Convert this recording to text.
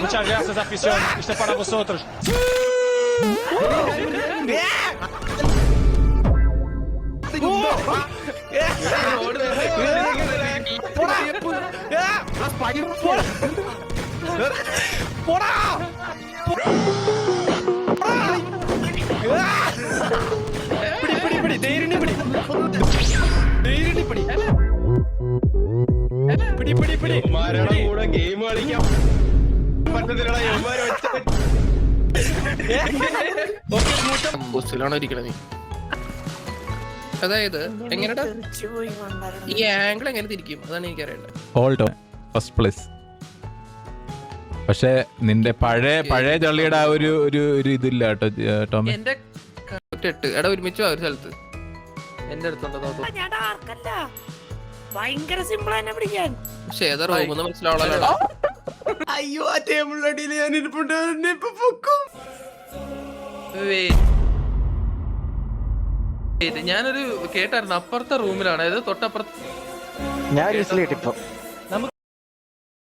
Muchas gracias, afición. Esto es para vosotros. Game കളിക്കാം ഇരിക്കണേ. അതായത് എങ്ങനെയാ ഈ ആംഗിൾ എങ്ങനെ തിരിക്കും, അതാണ് എനിക്കറിയേണ്ടത്. Hold first place. പക്ഷെ നിന്റെ പഴയ ചള്ളിയുടെ ആ ഒരു ഇതില്ല കേട്ടോ ടോമി. എന്റെ എടാ ഒരുമിച്ച് ഒരു സ്ഥലത്ത് എന്റെ അടുത്തുണ്ടോ? ഭയങ്കര സിമ്പിൾ തന്നെ പിടിക്കാൻ. പക്ഷെ ഏതാ റൂമെന്ന് മനസ്സിലാവണല്ലോ. അയ്യോ ആ ടേബിളിന്റെ അടിയിൽ ഞാൻ ഇരിപ്പുണ്ട്. ഇപ്പൊ പൊക്കും. ഞാനൊരു കേട്ടായിരുന്നു, അപ്പുറത്തെ റൂമിലാണ്, അതായത് തൊട്ടപ്പുറത്ത്. ഞാൻ